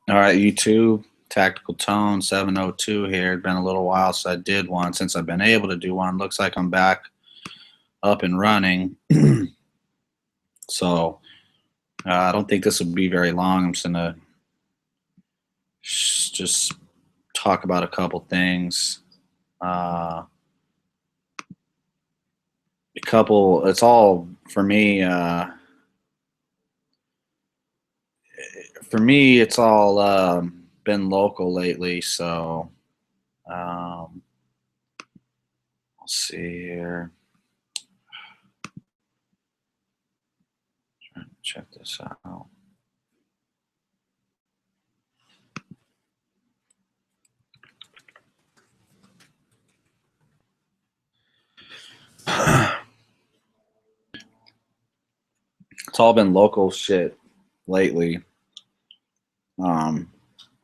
All right, YouTube, Tactical Tone 702 here. It's been a little while since I did one. Since I've been able to do one, looks like I'm back up and running. So I don't think this will be very long. I'm just gonna just talk about a couple things. It's all for me. It's all been local lately. So let's see here. Trying to check this out. It's all been local shit lately.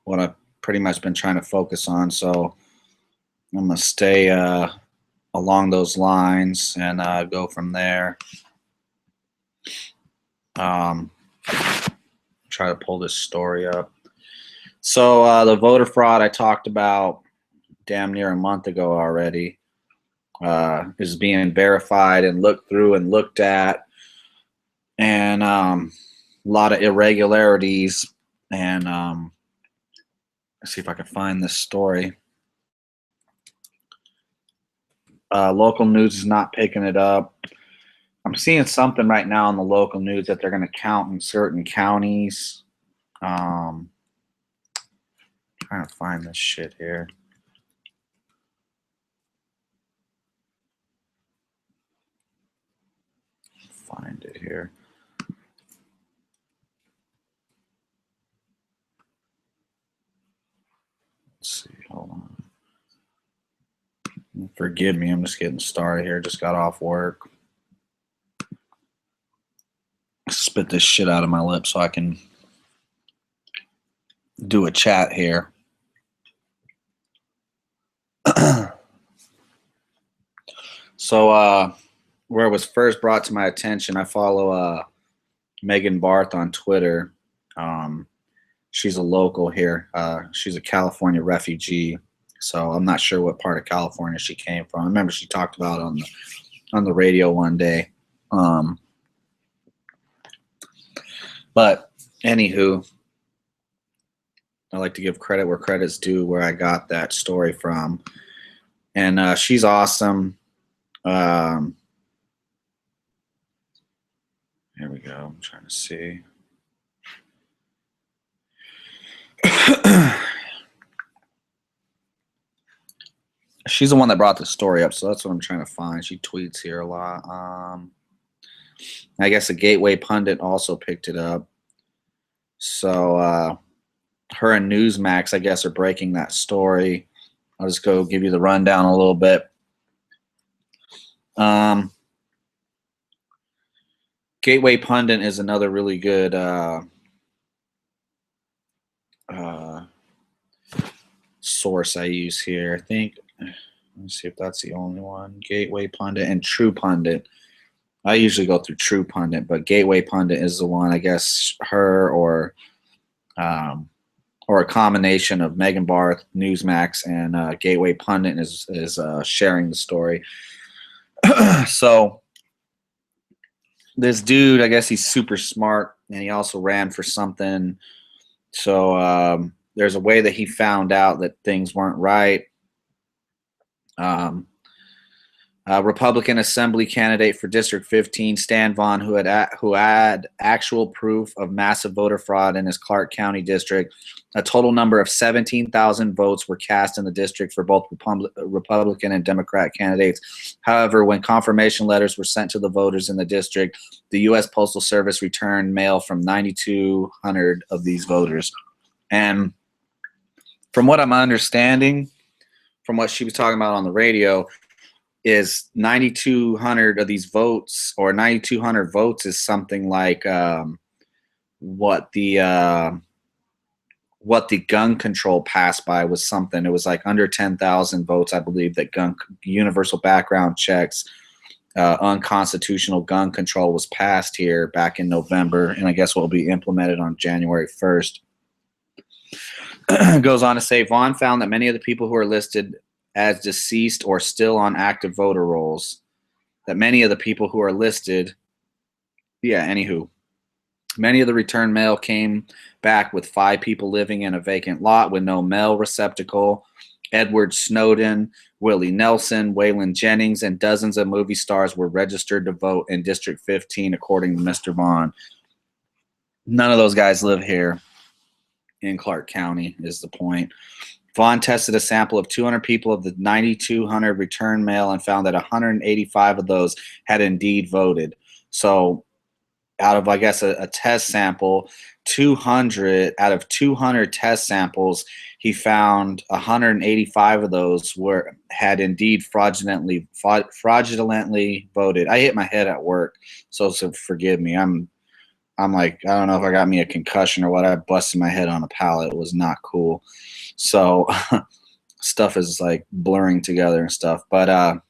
What I've pretty much been trying to focus on. So I'm gonna stay along those lines and go from there. Try to pull this story up. So the voter fraud I talked about damn near a month ago already is being verified and looked through and looked at, and a lot of irregularities. And let's see if I can find this story. Local news is not picking it up. I'm seeing something right now in the local news that they're going to count in certain counties. Trying to find this shit here. Find it here. Let's see. Hold on. Forgive me. I'm just getting started here. Just got off work. Spit this shit out of my lips so I can do a chat here. So where it was first brought to my attention, I follow Megan Barth on Twitter. She's a local here. She's a California refugee, so I'm not sure what part of California she came from. I remember she talked about it on the radio one day. But anywho, I like to give credit where credit's due, where I got that story from. And she's awesome. Here we go. I'm trying to see. She's the one that brought the story up, so that's what I'm trying to find. She tweets here a lot. I guess the Gateway Pundit also picked it up. So her and Newsmax, I guess, are breaking that story. I'll just go give you the rundown a little bit. Gateway Pundit is another really good source I use here. I think, let me see if that's the only one. Gateway Pundit and True Pundit. I usually go through True Pundit, but Gateway Pundit is the one. I guess her or a combination of Megan Barth, Newsmax, and Gateway Pundit is sharing the story. So this dude, I guess he's super smart, and he also ran for something. So there's a way that he found out that things weren't right. Republican Assembly candidate for District 15, Stan Vaughn, who had actual proof of massive voter fraud in his Clark County district. A total number of 17,000 votes were cast in the district for both Republican and Democrat candidates. However, when confirmation letters were sent to the voters in the district, the U.S. Postal Service returned mail from 9,200 of these voters. And from what I'm understanding, from what she was talking about on the radio, is 9,200 of these votes, or 9,200 votes is something like what the gun control passed by was something. It was like under 10,000 votes, I believe, that universal background checks, unconstitutional gun control was passed here back in November, and I guess will be implemented on January 1st. Goes on to say, Vaughn found that many of the people who are listed as deceased or still on active voter rolls, that many of the people who are listed, anywho, many of the return mail came back with 5 people living in a vacant lot with no mail receptacle. Edward Snowden, Willie Nelson, Waylon Jennings, and dozens of movie stars were registered to vote in District 15, according to Mr. Vaughn. None of those guys live here in Clark County, is the point. Vaughn tested a sample of 200 people of the 9,200 return mail and found that 185 of those had indeed voted. So out of, I guess, a test sample, 200 out of 200 test samples, he found 185 of those had indeed fraudulently voted. I hit my head at work, so forgive me. I'm like, I don't know if I got me a concussion or what. I busted my head on a pallet. It was not cool. So stuff is like blurring together and stuff. But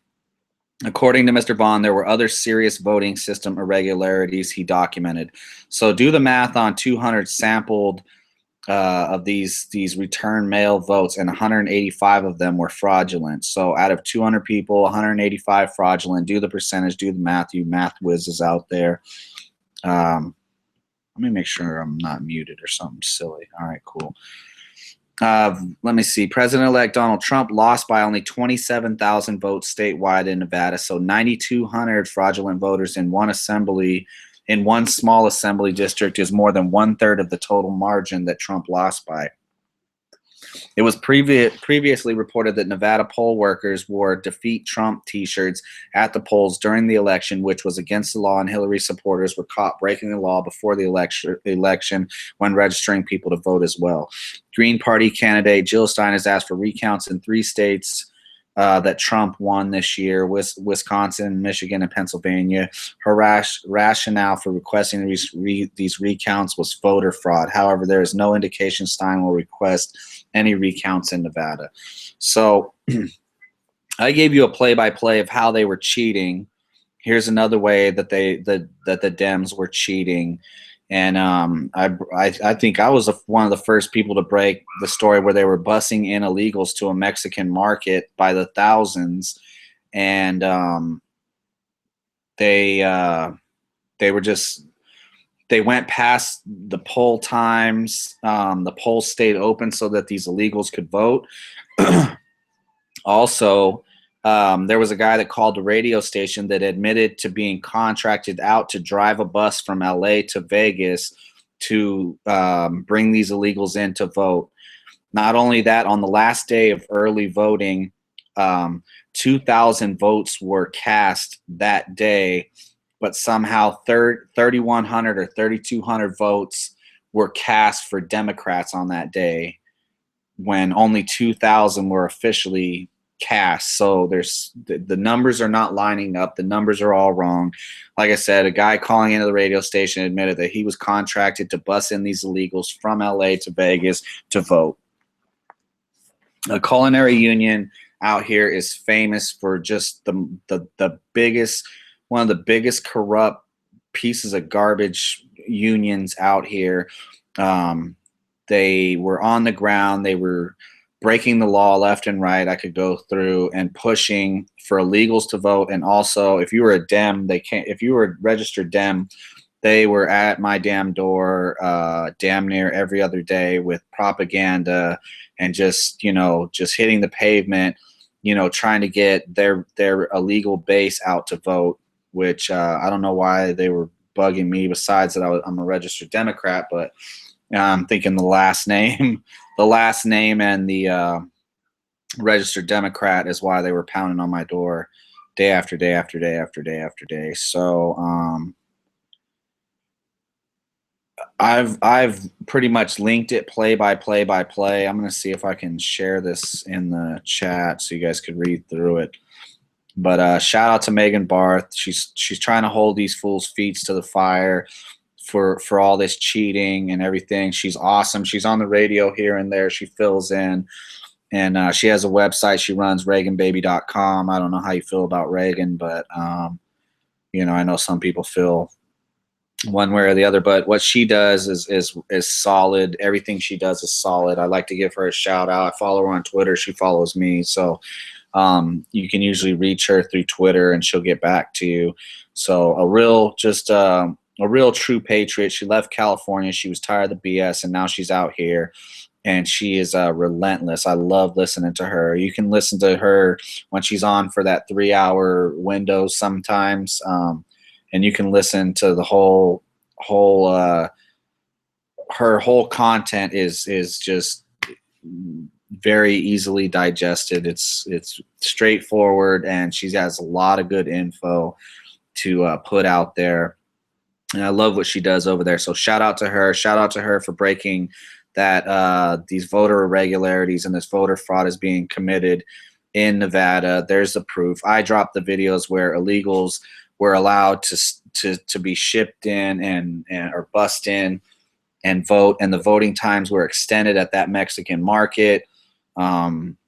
according to Mr. Vaughn, there were other serious voting system irregularities he documented. So do the math on 200 sampled of these return mail votes, and 185 of them were fraudulent. So out of 200 people, 185 fraudulent. Do the percentage, do the math, you math whizzes out there. Let me make sure I'm not muted or something silly. All right, cool. Let me see. President-elect Donald Trump lost by only 27,000 votes statewide in Nevada. So 9,200 fraudulent voters in one small assembly district is more than 1/3 of the total margin that Trump lost by. It was previously reported that Nevada poll workers wore Defeat Trump t-shirts at the polls during the election, which was against the law, and Hillary supporters were caught breaking the law before the election when registering people to vote as well. Green Party candidate Jill Stein has asked for recounts in 3 states that Trump won this year: Wisconsin, Michigan, and Pennsylvania. Her rationale for requesting these recounts was voter fraud. However, there is no indication Stein will request any recounts in Nevada. So I gave you a play-by-play of how they were cheating. Here's another way that the Dems were cheating. And I think I was one of the first people to break the story where they were busing in illegals to a Mexican market by the thousands, and they went past the poll times. The polls stayed open so that these illegals could vote. Also, there was a guy that called the radio station that admitted to being contracted out to drive a bus from LA to Vegas to bring these illegals in to vote. Not only that, on the last day of early voting, 2,000 votes were cast that day, but somehow 3,100 or 3,200 votes were cast for Democrats on that day, when only 2,000 were officially cast. So the numbers are not lining up. The numbers are all wrong. Like I said, a guy calling into the radio station admitted that he was contracted to bus in these illegals from LA to Vegas to vote. A culinary union out here is famous for just the biggest, one of the biggest corrupt pieces of garbage unions out here. They were on the ground. They were breaking the law left and right. I could go through and pushing for illegals to vote. And also, if you were a Dem, if you were a registered Dem, they were at my damn door damn near every other day with propaganda and just hitting the pavement, trying to get their illegal base out to vote, which I don't know why they were bugging me, besides that I'm a registered Democrat, but I'm thinking the last name and the registered Democrat is why they were pounding on my door day after day after day after day after day. So I've pretty much linked it play by play. I'm going to see if I can share this in the chat so you guys could read through it. But shout out to Megan Barth. She's trying to hold these fools' feet to the fire for all this cheating and everything. She's awesome. She's on the radio here and there. She fills in, and she has a website she runs, ReaganBaby.com. I don't know how you feel about Reagan, but I know some people feel one way or the other. But what she does is solid. Everything she does is solid. I like to give her a shout out. I follow her on Twitter. She follows me. So you can usually reach her through Twitter and she'll get back to you. So a real true patriot. She left California. She was tired of the BS and now she's out here and she is relentless. I love listening to her. You can listen to her when she's on for that 3-hour window sometimes. And you can listen to the whole her whole content is just very easily digested. It's straightforward, and she has a lot of good info to put out there. And I love what she does over there. So shout out to her. Shout out to her for breaking that these voter irregularities and this voter fraud is being committed in Nevada. There's the proof. I dropped the videos where illegals were allowed to be shipped in and or bust in and vote, and the voting times were extended at that Mexican market,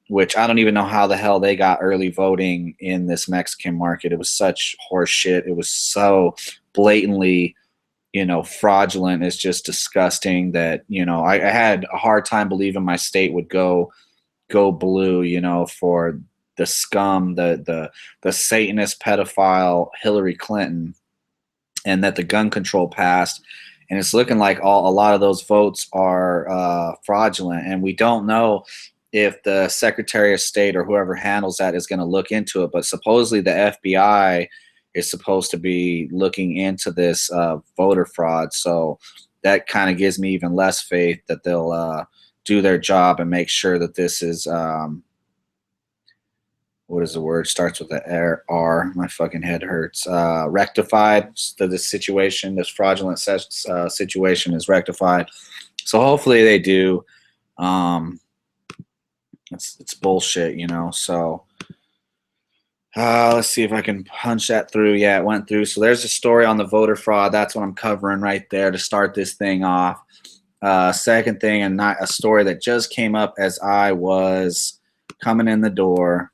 which I don't even know how the hell they got early voting in this Mexican market. It was such horse shit. It was so blatantly, fraudulent. It's just disgusting that, I had a hard time believing my state would go blue, for the scum, the Satanist pedophile Hillary Clinton, and that the gun control passed. And it's looking like a lot of those votes are fraudulent. And we don't know if the Secretary of State or whoever handles that is going to look into it. But supposedly the FBI is supposed to be looking into this voter fraud. So that kind of gives me even less faith that they'll do their job and make sure that this is what is the word? Starts with the R. My fucking head hurts. Rectified. So this situation, this fraudulent situation is rectified. So hopefully they do. It's bullshit, So let's see if I can punch that through. Yeah, it went through. So there's a story on the voter fraud. That's what I'm covering right there to start this thing off. Second thing, and not a story that just came up as I was coming in the door.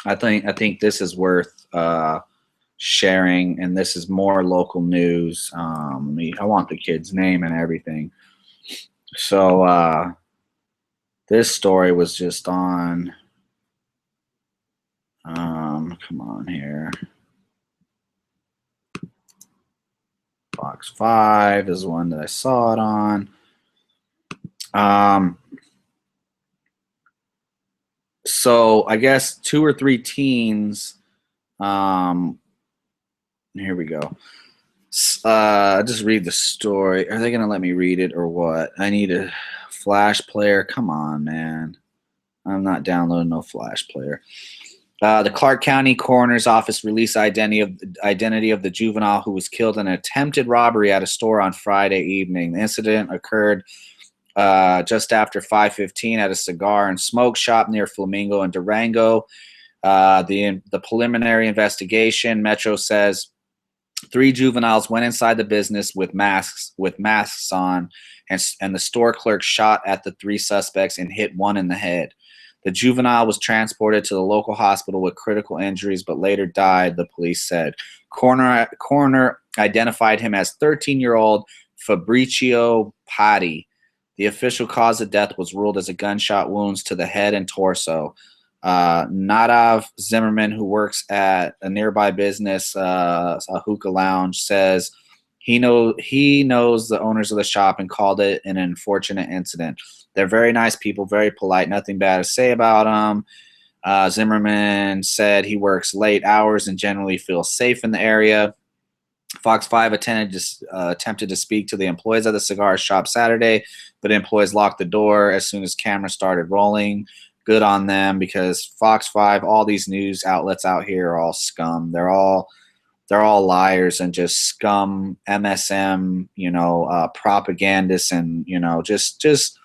I think this is worth sharing, and this is more local news. I want the kid's name and everything. So this story was just on. Come on here. Fox 5 is the one that I saw it on. So I guess 2 or 3 teens. Here we go. Just read the story. Are they gonna let me read it or what? I need a Flash player. Come on, man. I'm not downloading no Flash player. The Clark County Coroner's Office released identity of the juvenile who was killed in an attempted robbery at a store on Friday evening. The incident occurred just after 5:15 at a cigar and smoke shop near Flamingo and Durango. The preliminary investigation, Metro says 3 juveniles went inside the business with masks on, and the store clerk shot at the 3 suspects and hit one in the head. The juvenile was transported to the local hospital with critical injuries, but later died, the police said. Coroner identified him as 13-year-old Fabricio Patti. The official cause of death was ruled as a gunshot wounds to the head and torso. Nadav Zimmerman, who works at a nearby business, a hookah lounge, says he knows the owners of the shop and called it an unfortunate incident. They're very nice people, very polite, nothing bad to say about them. Zimmerman said he works late hours and generally feels safe in the area. Fox 5 attempted to speak to the employees of the cigar shop Saturday, but employees locked the door as soon as cameras started rolling. Good on them, because Fox 5, all these news outlets out here are all scum. They're all liars and just scum, MSM, propagandists, and just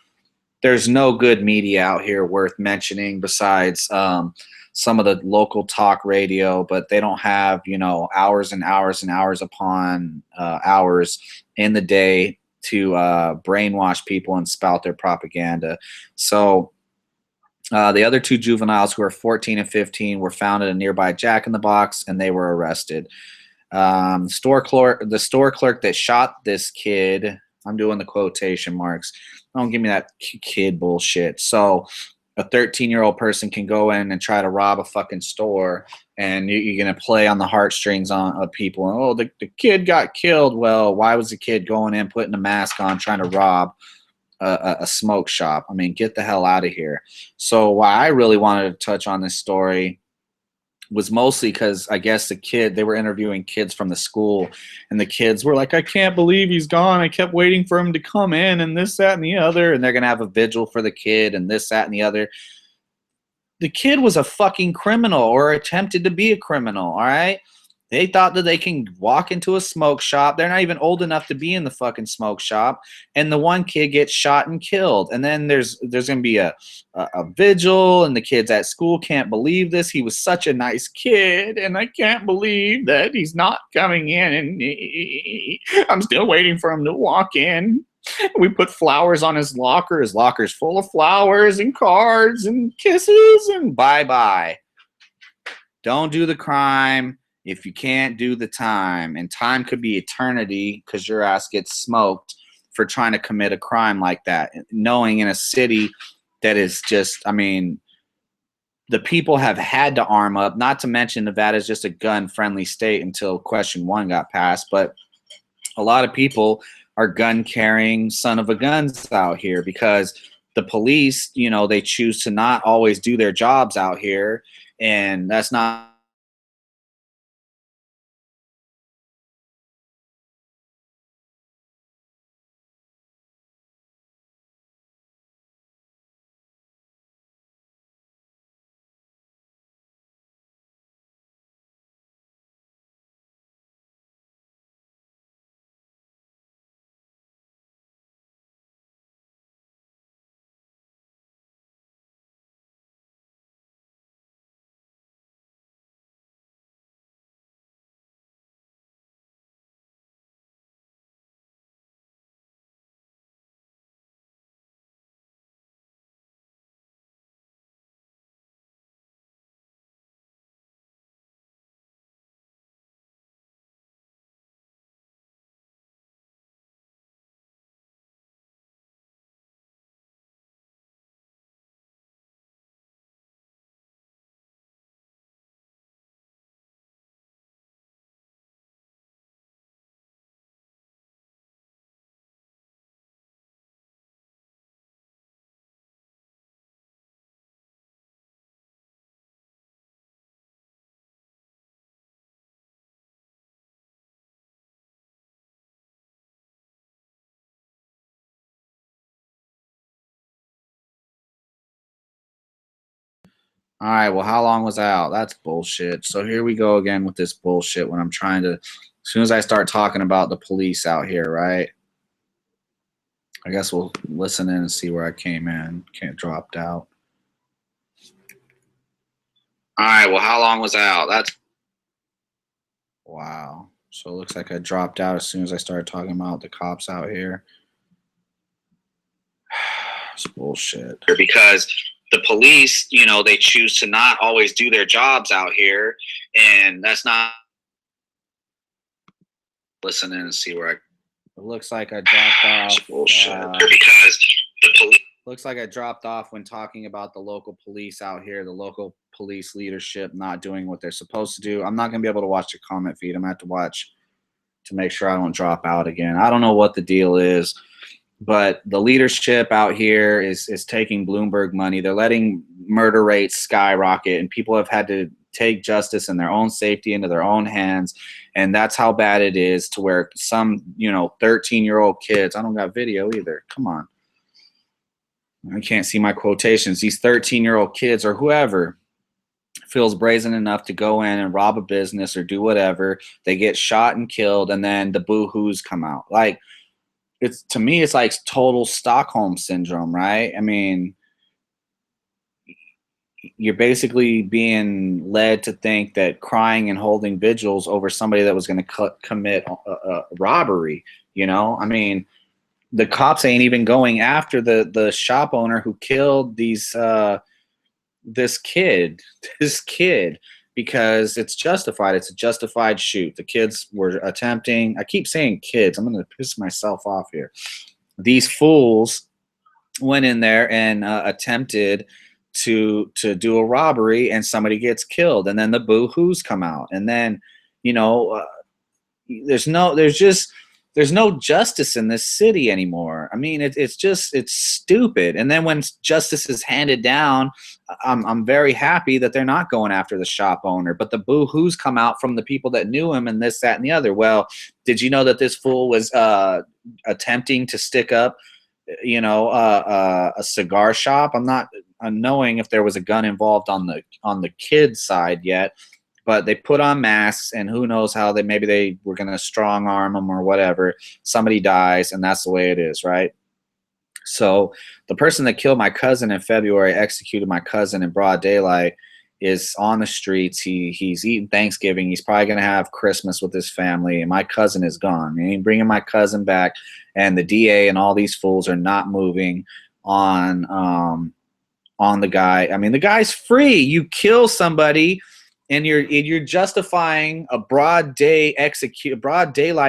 there's no good media out here worth mentioning besides some of the local talk radio, but they don't have, hours and hours and hours upon hours in the day to brainwash people and spout their propaganda. So the other 2 juveniles, who are 14 and 15, were found at a nearby Jack in the Box, and they were arrested. The store clerk that shot this kid. I'm doing the quotation marks. Don't give me that kid bullshit. So a 13-year-old person can go in and try to rob a fucking store, and you're going to play on the heartstrings of people. And, oh, the kid got killed. Well, why was the kid going in, putting a mask on, trying to rob a smoke shop? I mean, get the hell out of here. So why I really wanted to touch on this story was mostly because I guess they were interviewing kids from the school, and the kids were like, I can't believe he's gone. I kept waiting for him to come in, and this, that, and the other. And they're going to have a vigil for the kid and this, that, and the other. The kid was a fucking criminal, or attempted to be a criminal, all right? They thought that they can walk into a smoke shop. They're not even old enough to be in the fucking smoke shop. And the one kid gets shot and killed. And then there's going to be a vigil, and the kids at school can't believe this. He was such a nice kid, and I can't believe that he's not coming in. And I'm still waiting for him to walk in. We put flowers on his locker. His locker's full of flowers and cards and kisses, and bye-bye. Don't do the crime if you can't do the time. And time could be eternity because your ass gets smoked for trying to commit a crime like that. Knowing in a city that is just, I mean, the people have had to arm up, not to mention Nevada is just a gun-friendly state until Question 1 got passed. But a lot of people are gun-carrying son of a guns out here because the police, you know, they choose to not always do their jobs out here. And that's not all right, well, how long was I out? That's bullshit. So here we go again with this bullshit when I'm trying to, as soon as I start talking about the police out here, right? I guess we'll listen in and see where I came in. Can't dropped out. All right, well, how long was I out? That's, wow. So it looks like I dropped out as soon as I started talking about the cops out here. It's bullshit. Because the police, you know, they choose to not always do their jobs out here, and that's not. Listen in and see where I. It looks like I dropped off. Bullshit. Because the police. Looks like I dropped off when talking about the local police out here, the local police leadership not doing what they're supposed to do. I'm not going to be able to watch the comment feed. I'm going to have to watch to make sure I don't drop out again. I don't know what the deal is, but the leadership out here is taking Bloomberg money. They're letting murder rates skyrocket, and people have had to take justice and their own safety into their own hands. And that's how bad it is, to where some, you know, 13-year-old kids, I don't got video either. Come on. I can't see my quotations. These 13-year-old kids or whoever feels brazen enough to go in and rob a business or do whatever. They get shot and killed, and then the boo-hoos come out. Like, it's, to me, it's like total Stockholm syndrome, right? I mean, you're basically being led to think that crying and holding vigils over somebody that was going to commit a robbery, you know? I mean, the cops ain't even going after the shop owner who killed this kid. because it's justified. It's a justified shoot. The kids were attempting. I keep saying kids. I'm going to piss myself off here. These fools went in there and attempted to do a robbery, and somebody gets killed, and then the boo-hoos come out, and then there's no justice in this city anymore. I mean, it's stupid. And then when justice is handed down, I'm very happy that they're not going after the shop owner, but the boo-hoos come out from the people that knew him and this, that, and the other. Well, did you know that this fool was attempting to stick up, a cigar shop? I'm not knowing if there was a gun involved on the kid's side yet. But they put on masks, and who knows how maybe they were going to strong arm them or whatever. Somebody dies, and that's the way it is, right? So the person that killed my cousin in February, executed my cousin in broad daylight, is on the streets. He's eating Thanksgiving. He's probably going to have Christmas with his family, and my cousin is gone. He ain't bringing my cousin back, and the DA and all these fools are not moving on the guy. I mean, the guy's free. You kill somebody, and you're justifying a broad daylight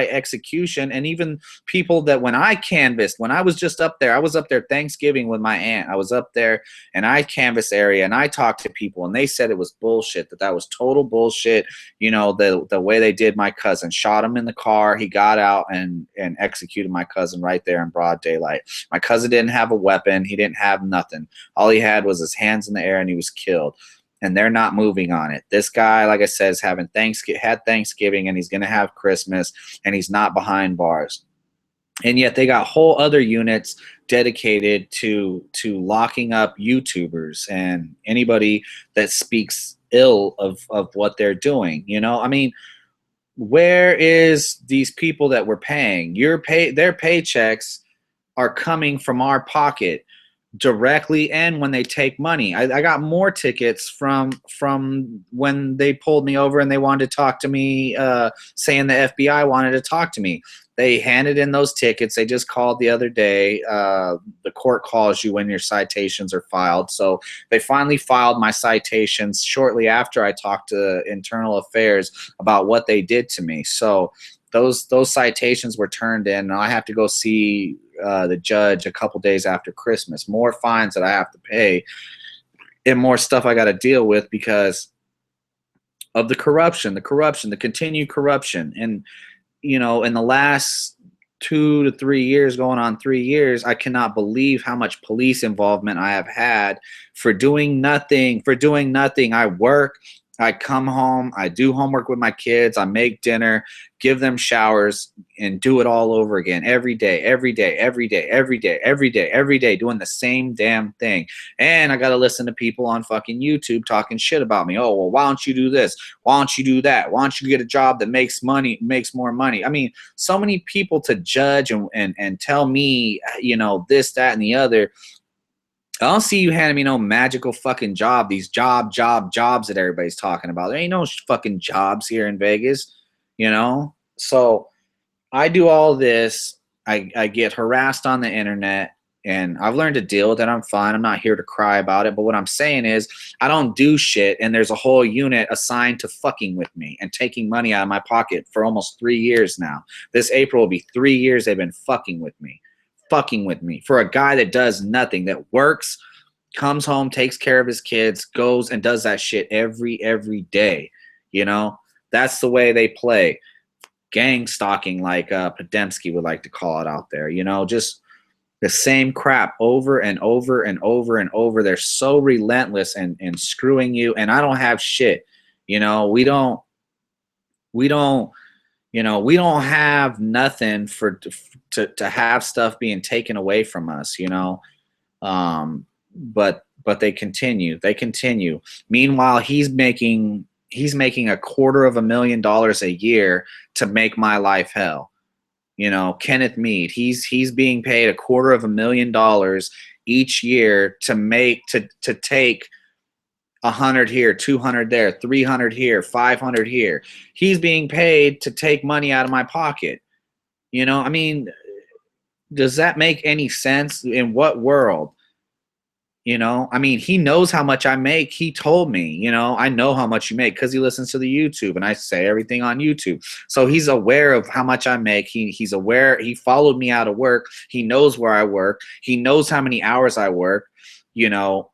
execution. And even people that when I canvassed, when I was just up there, I was up there Thanksgiving with my aunt. I was up there and I canvassed area and I talked to people, and they said it was bullshit, that was total bullshit. The way they did my cousin, shot him in the car. He got out and executed my cousin right there in broad daylight. My cousin didn't have a weapon. He didn't have nothing. All he had was his hands in the air, and he was killed. And they're not moving on it. This guy, like I said, is had Thanksgiving, and he's going to have Christmas, and he's not behind bars. And yet they got whole other units dedicated to locking up YouTubers and anybody that speaks ill of what they're doing. I mean, where is these people that we're paying? Their paychecks are coming from our pocket directly, and when they take money. I got more tickets from when they pulled me over and they wanted to talk to me, saying the FBI wanted to talk to me. They handed in those tickets. They just called the other day. The court calls you when your citations are filed. So they finally filed my citations shortly after I talked to Internal Affairs about what they did to me. So those citations were turned in, and I have to go see the judge a couple days after Christmas. More fines that I have to pay, and more stuff I got to deal with because of the continued corruption. And in the last 2 to 3 years, going on 3 years, I cannot believe how much police involvement I have had for doing nothing. I work, I come home, I do homework with my kids, I make dinner, give them showers, and do it all over again every day, doing the same damn thing. And I got to listen to people on fucking YouTube talking shit about me. Oh, well, why don't you do this? Why don't you do that? Why don't you get a job that makes more money? I mean, so many people to judge and tell me, this, that, and the other. I don't see you handing me no magical fucking job. These jobs that everybody's talking about. There ain't no fucking jobs here in Vegas, So I do all this. I get harassed on the internet, and I've learned to deal with it. I'm fine. I'm not here to cry about it. But what I'm saying is I don't do shit, and there's a whole unit assigned to fucking with me and taking money out of my pocket for almost 3 years now. This April will be 3 years they've been fucking with me for a guy that does nothing, that works, comes home, takes care of his kids, goes and does that shit every day. That's the way they play. Gang stalking, like Podemsky would like to call it out there. Just the same crap over and over and over and over. They're so relentless and screwing you. And I don't have shit. We don't have nothing to have stuff being taken away from us, but they continue. Meanwhile, he's making $250,000 a year to make my life hell. Kenneth Mead, he's being paid $250,000 each year to take 100 here, 200 there, 300 here, 500 here. He's being paid to take money out of my pocket. I mean, does that make any sense? In what world? You know, I mean, he knows how much I make. He told me, you know, I know how much you make because he listens to the YouTube and I say everything on YouTube. So he's aware of how much I make. He's aware. He followed me out of work. He knows where I work. He knows how many hours I work. You know,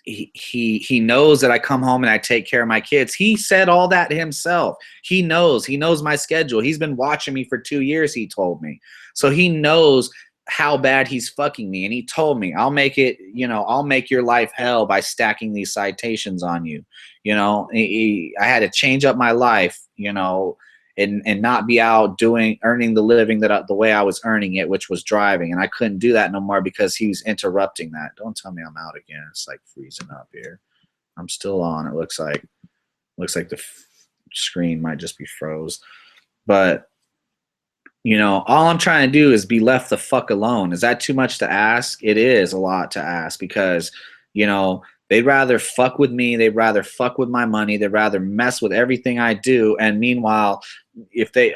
he knows that I come home and I take care of my kids. He said all that himself. He knows my schedule. He's been watching me for 2 years, he told me. So he knows how bad he's fucking me. And he told me, I'll make it, you know, I'll make your life hell by stacking these citations on you. You know, I had to change up my life, you know, and not be out earning the living the way I was earning it, which was driving. And I couldn't do that no more because he was interrupting that. Don't tell me I'm out again. It's like freezing up here. I'm still on. It looks like the screen might just be froze. But you know, all I'm trying to do is be left the fuck alone. Is that too much to ask? It is a lot to ask because, you know, they'd rather fuck with me. They'd rather fuck with my money. They'd rather mess with everything I do. And meanwhile,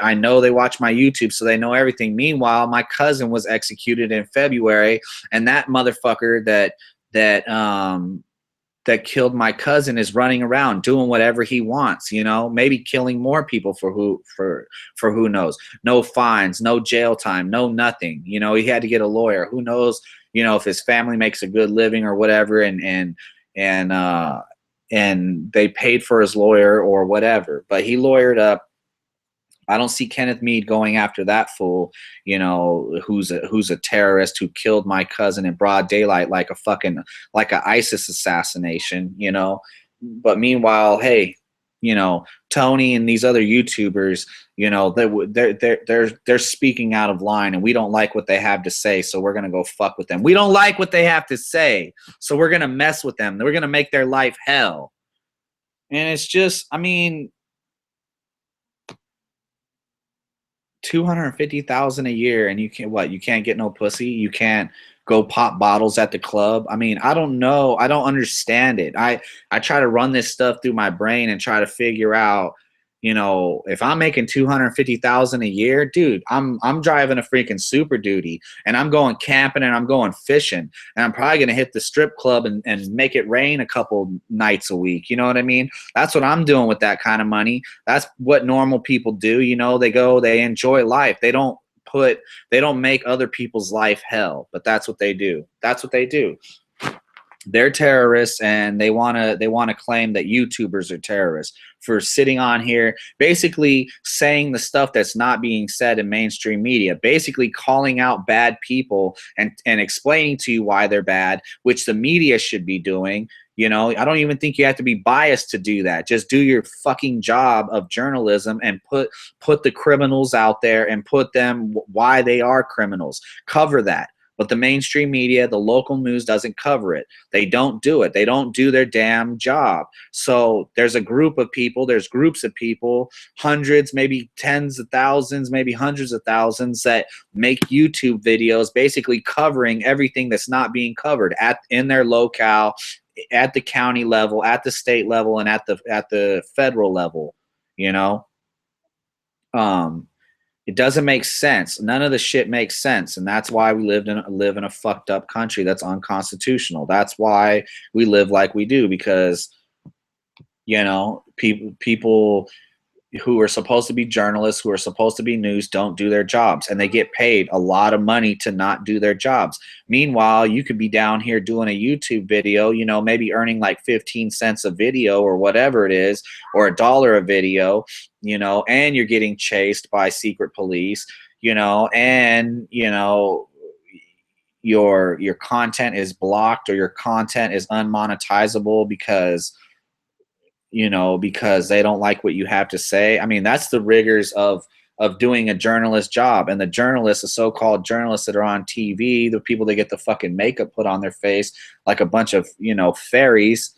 I know they watch my YouTube, so they know everything. Meanwhile, my cousin was executed in February, and that motherfucker that killed my cousin is running around doing whatever he wants, you know, maybe killing more people for who knows. No fines, no jail time, no nothing. You know, he had to get a lawyer. Who knows, you know, if his family makes a good living or whatever, and they paid for his lawyer or whatever. But he lawyered up. I don't see Kenneth Meade going after that fool, you know, who's a terrorist who killed my cousin in broad daylight like a ISIS assassination, you know. But meanwhile, hey, you know, Tony and these other YouTubers, you know, they're speaking out of line, and we don't like what they have to say, so we're gonna go fuck with them. We don't like what they have to say, so we're gonna mess with them. We're gonna make their life hell. And it's just, I mean, 250,000 a year, and you can't get no pussy, you can't go pop bottles at the club. I mean, I don't know, I don't understand it. I try to run this stuff through my brain and try to figure out, you know, if I'm making 250,000 a year, dude, I'm driving a freaking Super Duty, and I'm going camping, and I'm going fishing, and I'm probably gonna hit the strip club and make it rain a couple nights a week. You know what I mean? That's what I'm doing with that kind of money. That's what normal people do. You know, they enjoy life. They don't make other people's life hell, but that's what they do. That's what they do. They're terrorists, and they want to claim that YouTubers are terrorists for sitting on here basically saying the stuff that's not being said in mainstream media, basically calling out bad people and explaining to you why they're bad, which the media should be doing. You know, I don't even think you have to be biased to do that. Just do your fucking job of journalism and put the criminals out there and put them why they are criminals. Cover that. But the mainstream media, the local news doesn't cover it. They don't do it. They don't do their damn job. So there's a group of people, there's groups of people, hundreds, maybe tens of thousands, maybe hundreds of thousands that make YouTube videos basically covering everything that's not being covered in their locale, at the county level, at the state level, and at the federal level, you know? It doesn't make sense. None of the shit makes sense, and that's why we live in a fucked up country that's unconstitutional. That's why we live like we do, because, you know, people who are supposed to be journalists, who are supposed to be news, don't do their jobs, and they get paid a lot of money to not do their jobs. Meanwhile, you could be down here doing a YouTube video, you know, maybe earning like 15 cents a video or whatever it is, or $1 a video, you know, and you're getting chased by secret police, you know, and, you know, your content is blocked, or your content is unmonetizable because, you know, because they don't like what you have to say. I mean, that's the rigors of doing a journalist job. And the journalists, the so-called journalists that are on TV, the people that get the fucking makeup put on their face like a bunch of, you know, fairies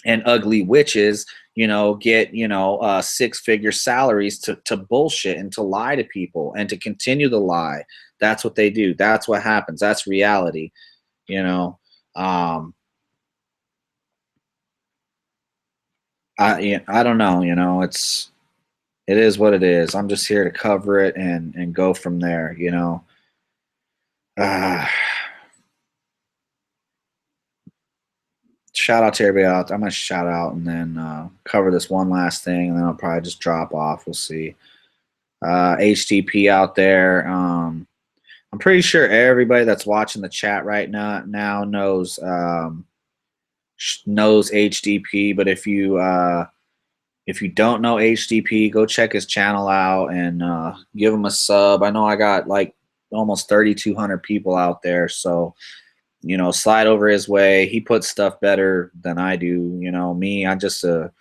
and ugly witches, you know, get, you know, 6-figure salaries to bullshit and to lie to people and to continue to lie. That's what they do. That's what happens. That's reality, you know. I don't know, you know, it is what it is. I'm just here to cover it and go from there, you know. shout out to everybody out there. I'm gonna shout out and then cover this one last thing, and then I'll probably just drop off. We'll see. HTP out there. I'm pretty sure everybody that's watching the chat right now knows HDP. But if you don't know HDP, go check his channel out and give him a sub. I know I got like almost 3,200 people out there, so you know, slide over his way. He puts stuff better than I do. You know, me, I'm just a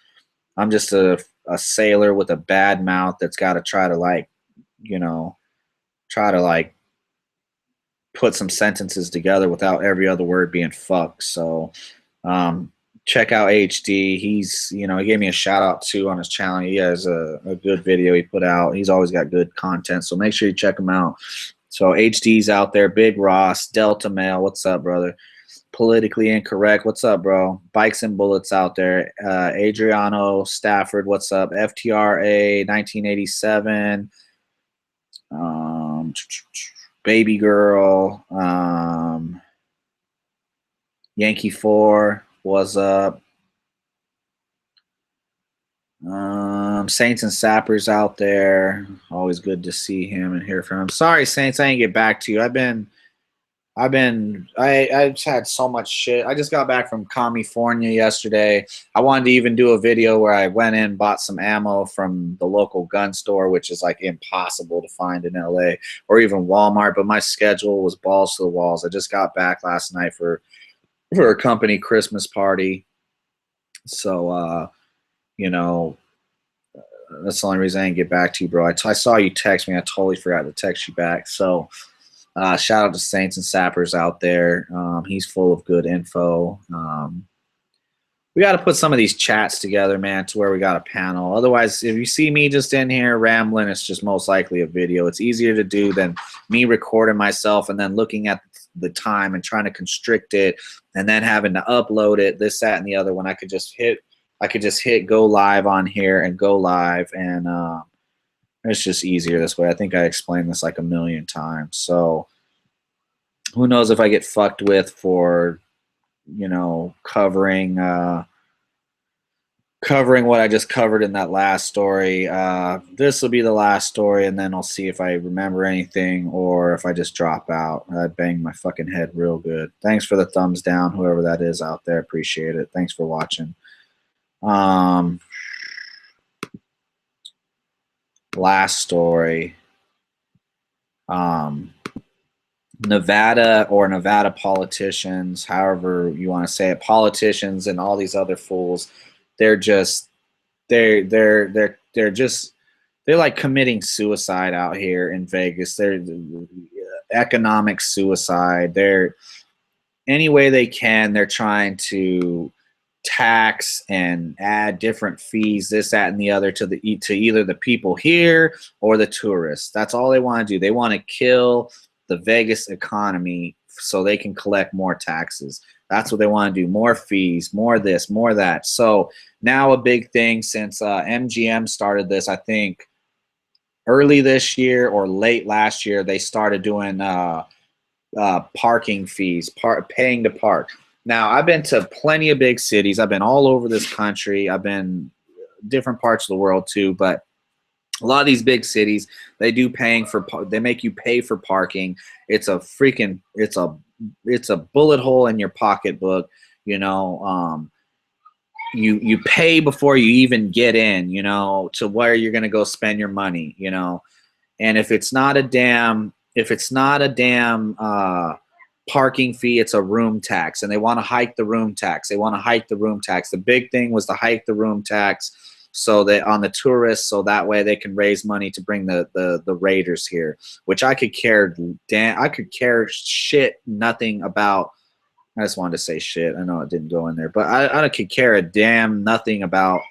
sailor with a bad mouth that's got to try to like, you know, put some sentences together without every other word being fuck. So check out HD. He's, you know, he gave me a shout out too on his channel. He has a good video he put out. He's always got good content, so make sure you check him out. So HD's out there. Big Ross, Delta Mail, what's up, brother? Politically Incorrect, what's up, bro? Bikes and Bullets out there. Adriano Stafford, what's up? FTRA 1987. Baby Girl. Yankee 4, what's up? Saints and Sappers out there. Always good to see him and hear from him. Sorry, Saints, I didn't get back to you. I've just had so much shit. I just got back from California yesterday. I wanted to even do a video where I went in and bought some ammo from the local gun store, which is like impossible to find in LA, or even Walmart, but my schedule was balls to the walls. I just got back last night for a company Christmas party. So you know, that's the only reason I didn't get back to you, bro. I saw you text me. I totally forgot to text you back. So shout out to Saints and Sappers out there. He's full of good info. We got to put some of these chats together, man, to where we got a panel. Otherwise, if you see me just in here rambling, it's just most likely a video. It's easier to do than me recording myself and then looking at the time and trying to constrict it and then having to upload it, this, that, and the other, when I could just hit go live on here and go live, and it's just easier this way. I think I explained this like a million times. So who knows if I get fucked with for, you know, covering what I just covered in that last story. This will be the last story, and then I'll see if I remember anything or if I just drop out. I banged my fucking head real good. Thanks for the thumbs down, whoever that is out there. Appreciate it. Thanks for watching. Last story. Nevada politicians, however you want to say it, politicians and all these other fools, they're like committing suicide out here in Vegas. They're economic suicide. They're any way they can, they're trying to tax and add different fees, this, that, and the other to either the people here or the tourists. That's all they want to do. They want to kill the Vegas economy so they can collect more taxes. That's what they want to do. More fees, more this, more that. So now a big thing since MGM started this, I think early this year or late last year, they started doing parking fees, paying to park. Now, I've been to plenty of big cities. I've been all over this country. I've been different parts of the world too, but a lot of these big cities, they make you pay for parking. It's a bullet hole in your pocketbook, you know. You pay before you even get in, you know, to where you're going to go spend your money, you know. And if it's not a damn parking fee, it's a room tax, and they want to hike the room tax. The big thing was to hike the room tax so that on the tourists, so that way they can raise money to bring the raiders here, which I could care shit nothing about. I just wanted to say shit. I know it didn't go in there, but I could care a damn nothing about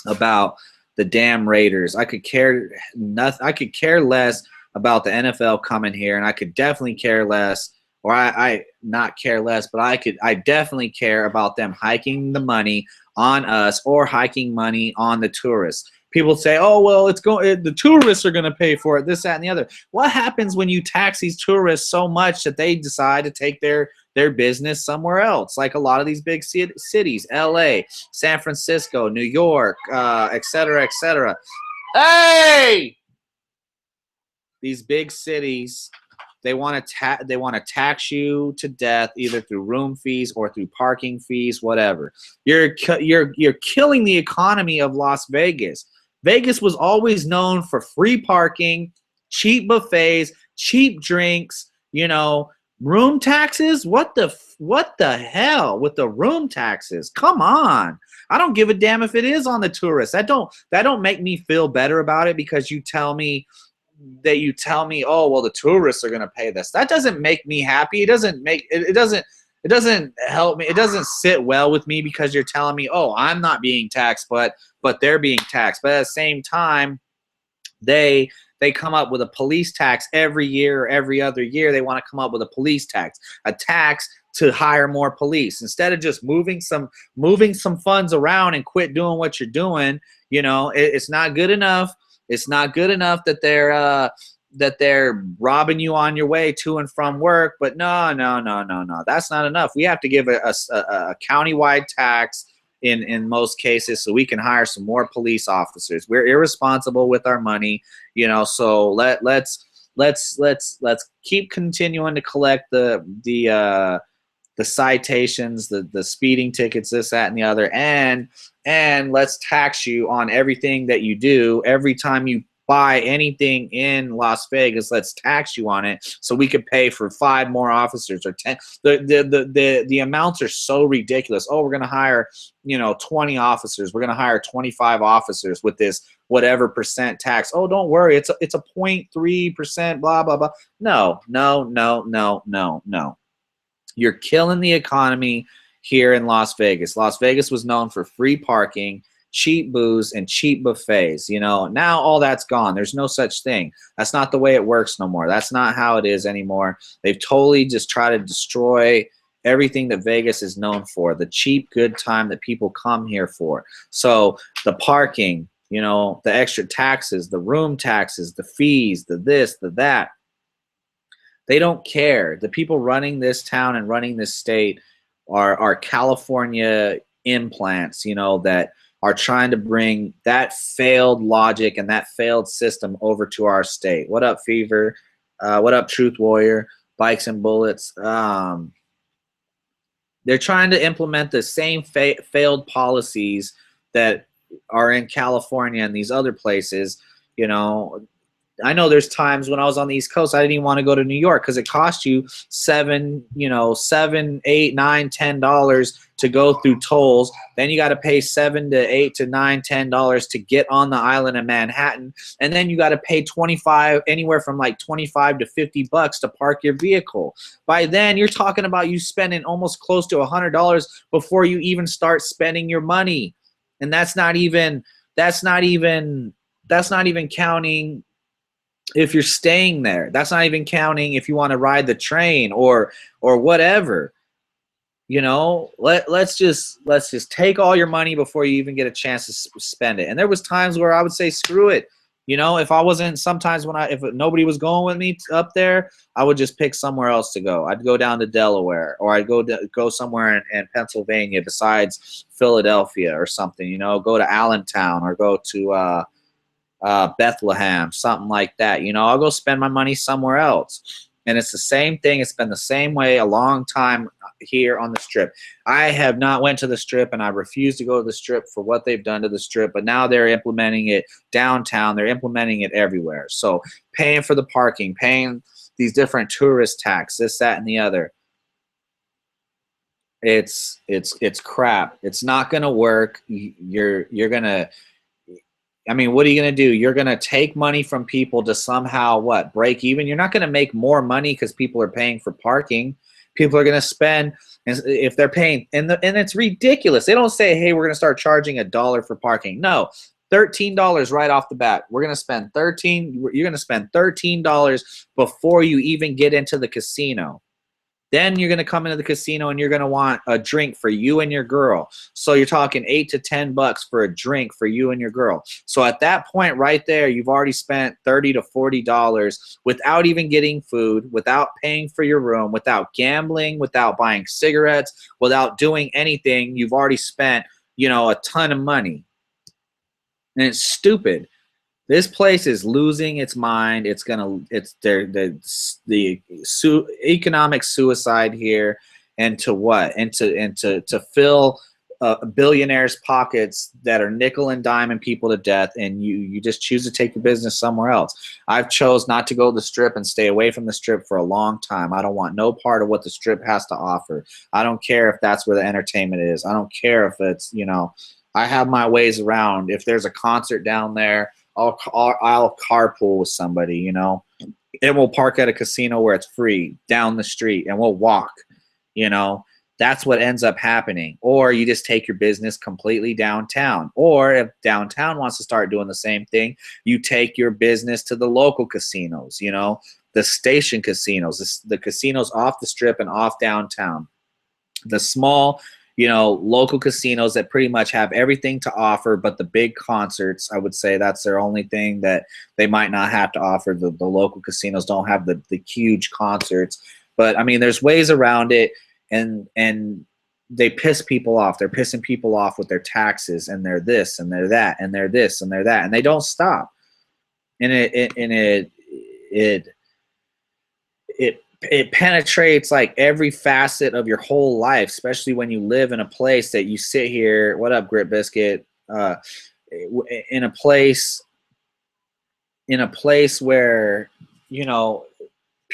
the damn Raiders. I could care less about the NFL coming here, and I could definitely care less, or I not care less, but I definitely care about them hiking the money on us or hiking money on the tourists. People say, oh, well, the tourists are going to pay for it, this, that, and the other. What happens when you tax these tourists so much that they decide to take their their business somewhere else, like a lot of these big cities, LA, San Francisco, New York, et cetera, et cetera. Hey! These big cities, they want to tax you to death, either through room fees or through parking fees, whatever. You're killing the economy of Las Vegas. Vegas was always known for free parking, cheap buffets, cheap drinks, room taxes. What the hell with the room taxes? Come on. I don't give a damn if it is on the tourists. That don't make me feel better about it because you tell me, oh, well, the tourists are going to pay this. That doesn't make me happy. It doesn't help me. It doesn't sit well with me because you're telling me, oh, I'm not being taxed, but they're being taxed. But at the same time, they come up with a police tax every year or every other year. They want to come up with a police tax, a tax to hire more police instead of just moving some funds around and quit doing what you're doing. It's not good enough. It's not good enough that they're robbing you on your way to and from work. But no. That's not enough. We have to give a countywide tax in most cases so we can hire some more police officers. We're irresponsible with our money, so let's keep continuing to collect the citations, the speeding tickets, this, that, and the other, and let's tax you on everything that you do. Every time you buy anything in Las Vegas, let's tax you on it so we could pay for 5 more officers or 10. The amounts are so ridiculous. Oh, we're going to hire 20 officers. We're going to hire 25 officers with this whatever percent tax. Oh, don't worry, it's a 0.3%, blah blah blah. No. You're killing the economy here in Las Vegas. Las Vegas was known for free parking, cheap booze, and cheap buffets. Now all that's gone. There's no such thing. That's not the way it works no more. That's not how it is anymore. They've totally just tried to destroy everything that Vegas is known for, the cheap, good time that people come here for. So the parking, the extra taxes, the room taxes, the fees, the this, the that. They don't care. The people running this town and running this state are California implants, that are trying to bring that failed logic and that failed system over to our state. What up, Fever? What up, Truth Warrior? Bikes and Bullets. They're trying to implement the same failed policies that are in California and these other places, I know there's times when I was on the East Coast, I didn't even want to go to New York because it cost you $7, $8, $9, $10 to go through tolls. Then you got to pay $7 to $8 to $9, $10 to get on the island of Manhattan, and then you got to pay anywhere from like $25 to $50 to park your vehicle. By then, you're talking about you spending almost close to $100 before you even start spending your money, and that's not even counting if you're staying there. That's not even counting if you want to ride the train or whatever. Let's just take all your money before you even get a chance to spend it. And there was times where I would say screw it. If I wasn't, sometimes if nobody was going with me up there, I would just pick somewhere else to go. I'd go down to Delaware, or I'd go somewhere in Pennsylvania besides Philadelphia or something. Go to Allentown or go to Bethlehem, something like that. I'll go spend my money somewhere else. And it's the same thing. It's been the same way a long time here on the Strip. I have not went to the Strip, and I refuse to go to the Strip for what they've done to the Strip, but now they're implementing it downtown. They're implementing it everywhere. So paying for the parking, paying these different tourist tax, this, that, and the other. It's crap. It's not going to work. You're going to, what are you going to do? You're going to take money from people to somehow, break even? You're not going to make more money because people are paying for parking. People are going to spend, if they're paying, and it's ridiculous. They don't say, hey, we're going to start charging $1 for parking. No, $13 right off the bat. You're going to spend $13 before you even get into the casino. Then you're going to come into the casino and you're going to want a drink for you and your girl. So you're talking $8 to $10 for a drink for you and your girl. So at that point right there, you've already spent $30 to $40 without even getting food, without paying for your room, without gambling, without buying cigarettes, without doing anything. You've already spent, a ton of money. And it's stupid. This place is losing its mind. It's economic suicide here, and to what? And to fill billionaires' pockets that are nickel and diming people to death, and you just choose to take your business somewhere else. I've chose not to go to the Strip and stay away from the Strip for a long time. I don't want no part of what the Strip has to offer. I don't care if that's where the entertainment is. I don't care if it's, I have my ways around. If there's a concert down there, I'll carpool with somebody, and we'll park at a casino where it's free down the street, and we'll walk. That's what ends up happening. Or you just take your business completely downtown. Or if downtown wants to start doing the same thing, you take your business to the local casinos, the station casinos, the casinos off the Strip and off downtown, the small local casinos that pretty much have everything to offer, but the big concerts, I would say that's their only thing that they might not have to offer. The local casinos don't have the huge concerts, but I mean, there's ways around it, and they piss people off. They're pissing people off with their taxes, and they're this, and they're that, and they're this, and they're that, and they don't stop. And it penetrates like every facet of your whole life, especially when you live in a place that you sit here. What up, Grit Biscuit? In a place where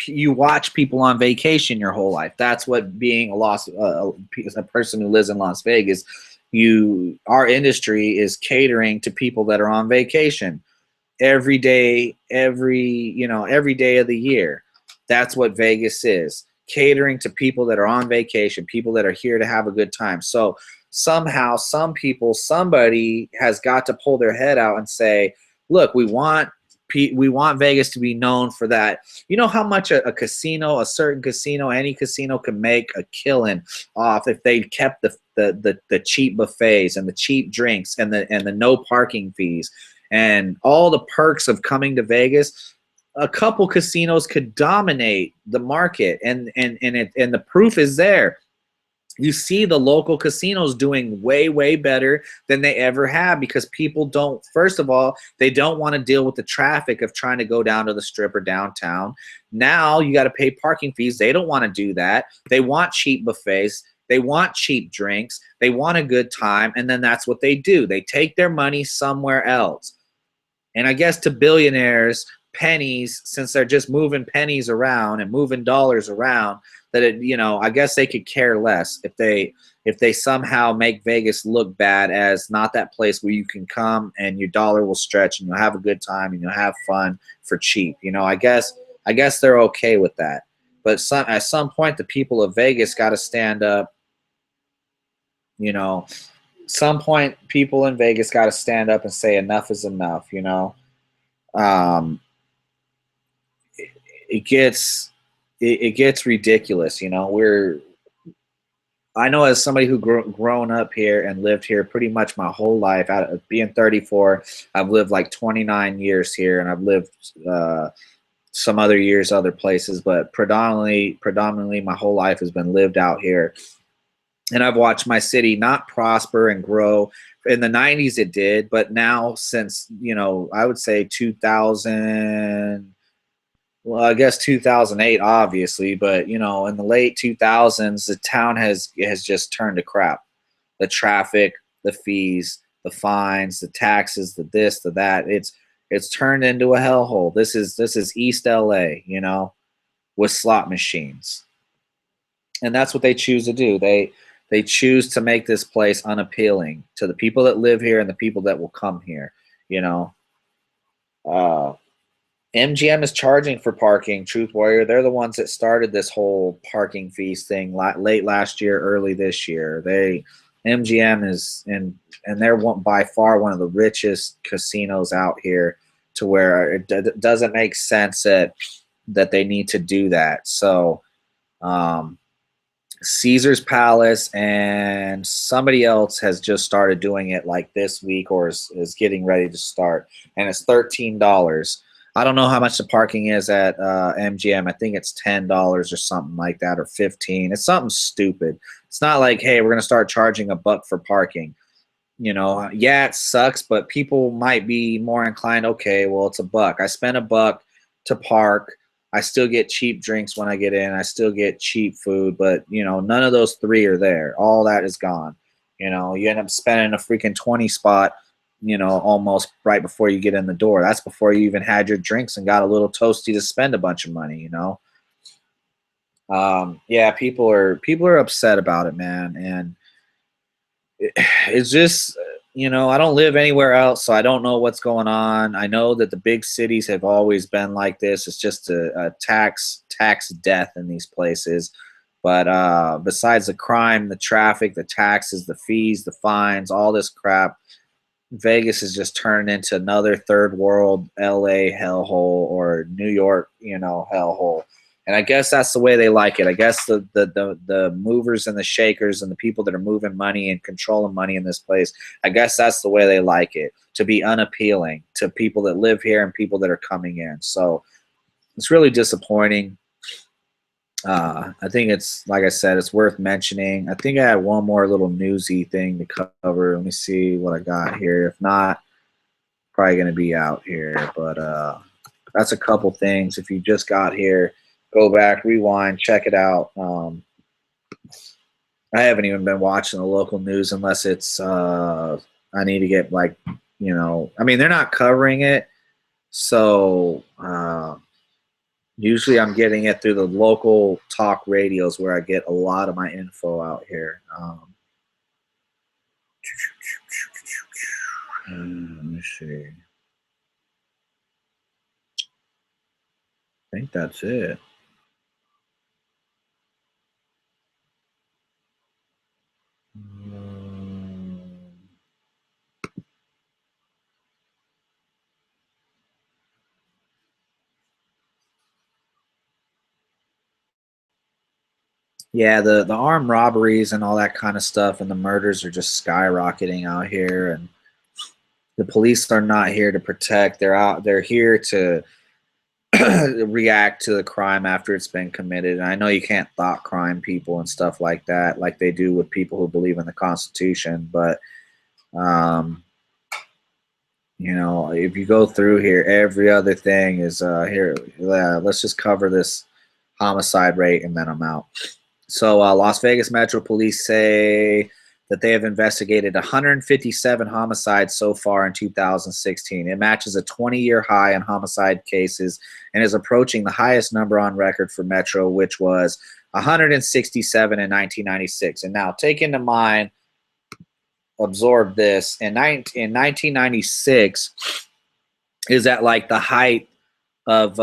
you watch people on vacation your whole life. That's what being a person who lives in Las Vegas. Our industry is catering to people that are on vacation every day, every day of the year. That's what Vegas is, catering to people that are on vacation, people that are here to have a good time. So somehow, somebody has got to pull their head out and say, look, we want Vegas to be known for that. You know how much a casino, a certain casino, any casino can make a killing off if they kept the cheap buffets and the cheap drinks and the no parking fees and all the perks of coming to Vegas. A couple casinos could dominate the market, and the proof is there. You see the local casinos doing way better than they ever have, because people don't, first of all, they don't want to deal with the traffic of trying to go down to the Strip or downtown. Now you got to pay parking fees. They don't want to do that. They want cheap buffets. They want cheap drinks. They want a good time. And then that's what they do. They take their money somewhere else. And I guess to billionaires, pennies, since they're just moving pennies around and moving dollars around, that I guess they could care less if they somehow make Vegas look bad as not that place where you can come and your dollar will stretch and you'll have a good time and you'll have fun for cheap. I guess they're okay with that. But at some point, the people of Vegas got to stand up. Some point, people in Vegas got to stand up and say enough is enough. It gets ridiculous. I know, as somebody who grown up here and lived here pretty much my whole life, out of being 34, I've lived like 29 years here, and I've lived some other years other places, but predominantly my whole life has been lived out here. And I've watched my city not prosper and grow. In the 90s it did, but now since, I would say 2000, well, I guess 2008, obviously, but in the late 2000s, the town has just turned to crap. The traffic, the fees, the fines, the taxes, the this, the that. It's turned into a hellhole. This is East LA, with slot machines, and that's what they choose to do. They choose to make this place unappealing to the people that live here and the people that will come here. MGM is charging for parking. Truth Warrior, they're the ones that started this whole parking fees thing late last year, early this year. MGM is, and they're by far one of the richest casinos out here, to where it doesn't make sense that they need to do that. So Caesar's Palace, and somebody else has just started doing it like this week, or is getting ready to start, and it's $13. I don't know how much the parking is at MGM. I think it's $10 or something like that, or 15. It's something stupid. It's not like, hey, we're gonna start charging $1 for parking. Yeah, it sucks, but people might be more inclined. Okay, well, it's $1. I spent $1 to park. I still get cheap drinks when I get in. I still get cheap food, but none of those three are there. All that is gone. You end up spending a freaking 20 spot, almost right before you get in the door. That's before you even had your drinks and got a little toasty to spend a bunch of money. Yeah, people are upset about it, man, and it's just I don't live anywhere else, so I don't know what's going on. I know that the big cities have always been like this. It's just a tax death in these places. But besides the crime, the traffic, the taxes, the fees, the fines, all this crap, Vegas is just turning into another third world LA hellhole, or New York, hellhole. And I guess that's the way they like it. I guess the movers and the shakers and the people that are moving money and controlling money in this place, I guess that's the way they like it, to be unappealing to people that live here and people that are coming in. So it's really disappointing. I think it's, like I said, it's worth mentioning. I think I have one more little newsy thing to cover. Let me see what I got here. If not, probably going to be out here. But that's a couple things. If you just got here, go back, rewind, check it out. I haven't even been watching the local news unless it's I need to get I mean, they're not covering it. So usually I'm getting it through the local talk radios where I get a lot of my info out here. Let me see. I think that's it. Yeah, the armed robberies and all that kind of stuff and the murders are just skyrocketing out here, and the police are not here to protect. They're here to react to the crime after it's been committed. And I know you can't thought crime people and stuff like that, like they do with people who believe in the Constitution, but if you go through here, every other thing is here. Let's just cover this homicide rate and then I'm out. So Las Vegas Metro Police say that they have investigated 157 homicides so far in 2016. It matches a 20-year high in homicide cases and is approaching the highest number on record for Metro, which was 167 in 1996. And now take into mind, absorb this, in 1996 is at like the height of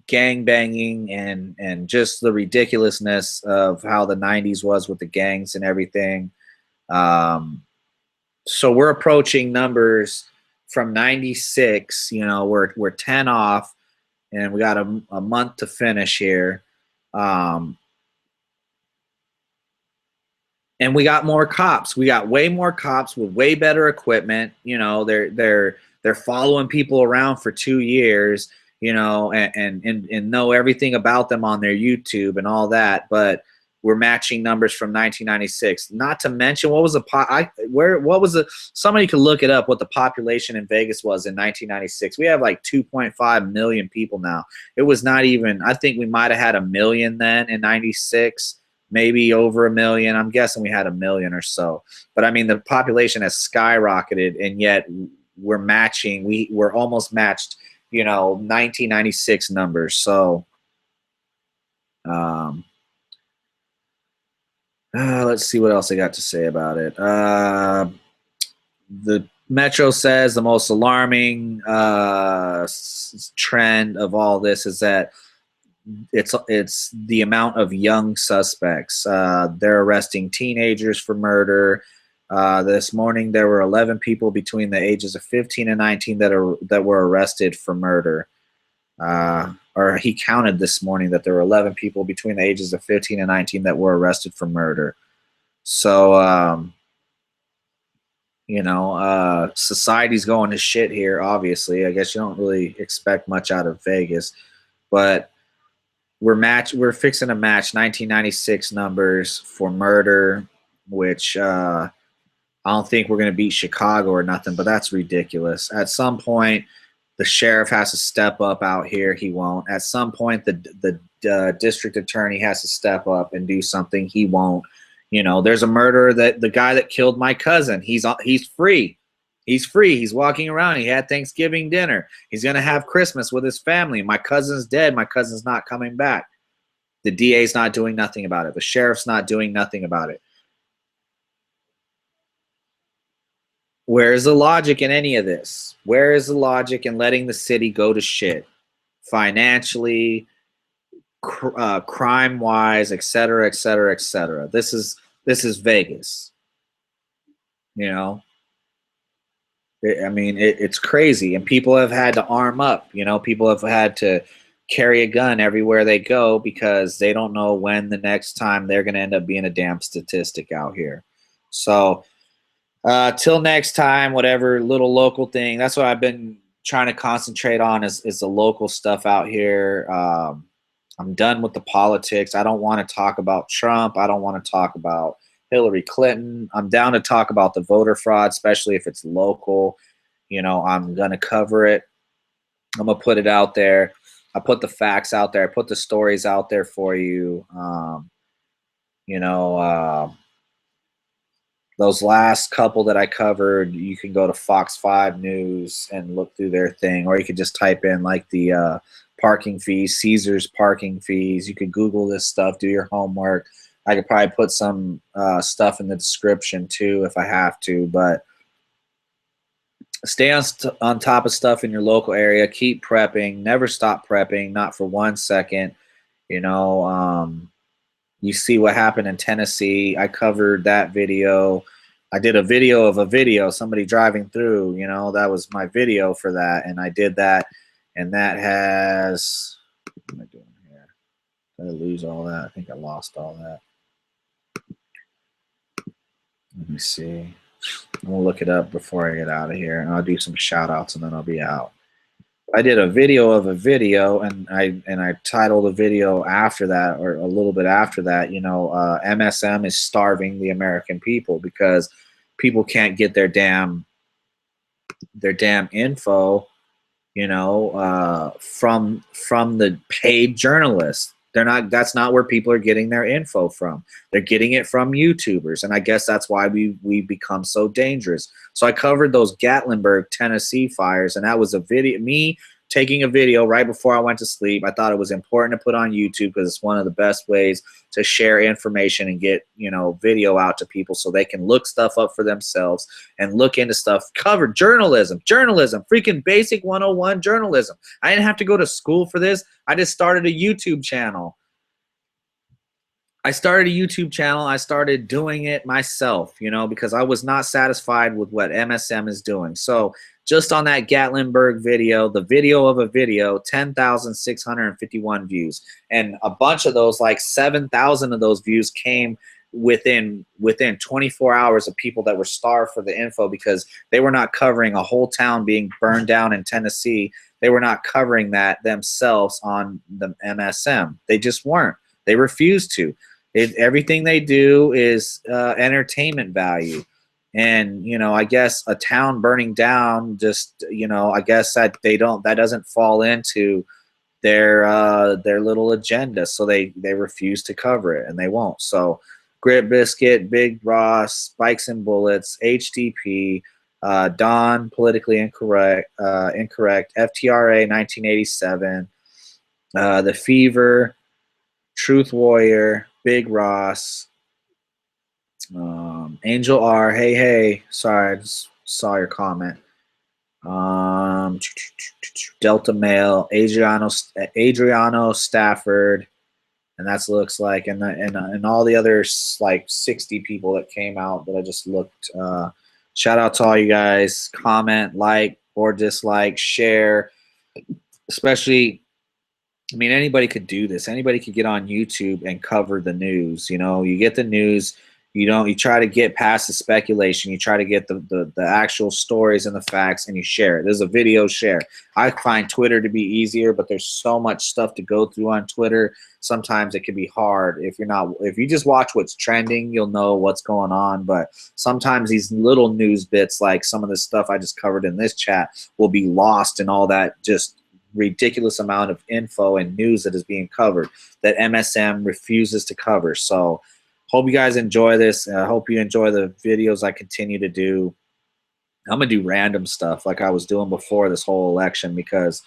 gang banging and just the ridiculousness of how the 90s was with the gangs and everything. So we're approaching numbers from 96. We're 10 off, and we got a month to finish here. And we got more cops. We got way more cops with way better equipment. They're following people around for 2 years, and know everything about them on their YouTube and all that. But we're matching numbers from 1996. Not to mention, what was somebody could look it up, what the population in Vegas was in 1996. We have like 2.5 million people now. It was not even, I think we might have had 1 million then in 96. Maybe over 1 million. I'm guessing we had 1 million or so. But I mean, the population has skyrocketed, and yet we're matching. We're almost matched, 1996 numbers. So, let's see what else I got to say about it. The Metro says the most alarming trend of all this is that it's the amount of young suspects. They're arresting teenagers for murder. This morning there were 11 people between the ages of 15 and 19 that were arrested for murder. or he counted this morning that there were 11 people between the ages of 15 and 19 that were arrested for murder. So, society's going to shit here, obviously. I guess you don't really expect much out of Vegas, but we're fixing to match 1996 numbers for murder, which I don't think we're going to beat Chicago or nothing, but that's ridiculous. At some point, the sheriff has to step up out here. He won't. At some point, the district attorney has to step up and do something. He won't. There's a murderer, that the guy that killed my cousin, he's free. He's free. He's walking around. He had Thanksgiving dinner. He's going to have Christmas with his family. My cousin's dead. My cousin's not coming back. The DA's not doing nothing about it. The sheriff's not doing nothing about it. Where is the logic in any of this? Where is the logic in letting the city go to shit financially, crime-wise, et cetera, et cetera, et cetera? This is Vegas. It's crazy, and people have had to arm up. People have had to carry a gun everywhere they go because they don't know when the next time they're going to end up being a damn statistic out here. So till next time, whatever little local thing, that's what I've been trying to concentrate on is the local stuff out here. I'm done with the politics. I don't want to talk about Trump. I don't want to talk about Hillary Clinton. I'm down to talk about the voter fraud, especially if it's local. I'm going to cover it. I'm going to put it out there. I put the facts out there. I put the stories out there for you. Those last couple that I covered, you can go to Fox 5 News and look through their thing, or you could just type in like the parking fees, Caesar's parking fees. You could Google this stuff, do your homework. I could probably put some stuff in the description too if I have to, but stay on top of stuff in your local area. Keep prepping. Never stop prepping, not for 1 second. You see what happened in Tennessee. I covered that video. I did a video of a video, somebody driving through, that was my video for that. And I did that. And that has, what am I doing here? Did I lose all that? I think I lost all that. Let me see. I'm going to look it up before I get out of here. And I'll do some shout outs and then I'll be out. I did a video of a video, and I titled the video after that, or a little bit after that, MSM is starving the American people because people can't get their damn info, from the paid journalists. That's not where people are getting their info from. They're getting it from YouTubers. And I guess that's why we become so dangerous. So I covered those Gatlinburg, Tennessee fires, and that was a video, me taking a video right before I went to sleep. I thought it was important to put on YouTube because it's one of the best ways to share information and get, video out to people so they can look stuff up for themselves and look into stuff. Cover journalism, freaking basic 101 journalism. I didn't have to go to school for this. I just started a YouTube channel. I started doing it myself, because I was not satisfied with what MSM is doing. So just on that Gatlinburg video, the video of a video, 10,651 views. And a bunch of those, like 7,000 of those views came within 24 hours of people that were starved for the info because they were not covering a whole town being burned down in Tennessee. They were not covering that themselves on the MSM. They just weren't. They refused to. Everything they do is entertainment value. And, I guess a town burning down just, I guess that that doesn't fall into their little agenda. So they refuse to cover it, and they won't. So Grit Biscuit, Big Ross, Spikes and Bullets, HTP, Don, Politically Incorrect, FTRA 1987, The Fever, Truth Warrior, Big Ross, Angel R, hey, sorry, I just saw your comment. Delta Male, Adriano Stafford, and that's looks like, and all the others, like 60 people that came out that I just looked. Shout out to all you guys. Comment, like or dislike, share, especially I mean, anybody could do this. Anybody could get on YouTube and cover the news. You know, you get the news, you try to get past the speculation. You try to get the actual stories and the facts, and you share it. There's a video share. I find Twitter to be easier, but there's so much stuff to go through on Twitter. Sometimes it can be hard. If you just watch what's trending, you'll know what's going on. But sometimes these little news bits, like some of the stuff I just covered in this chat, will be lost in all that just ridiculous amount of info and news that is being covered that MSM refuses to cover. So hope you guys enjoy this. I hope you enjoy the videos I continue to do. I'm gonna do random stuff like I was doing before this whole election, because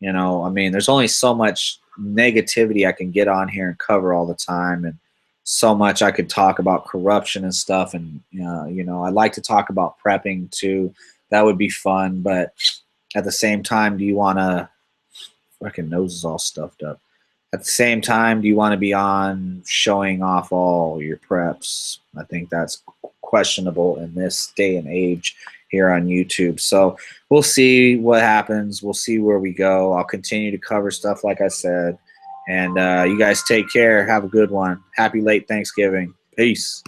I mean, there's only so much negativity I can get on here and cover all the time, and so much I could talk about corruption and stuff. And I like to talk about prepping too. That would be fun, but at the same time, do you want to fucking nose is all stuffed up. At the same time, do you want to be on showing off all your preps? I think that's questionable in this day and age here on YouTube. So we'll see what happens. We'll see where we go. I'll continue to cover stuff like I said. And you guys take care. Have a good one. Happy late Thanksgiving. Peace.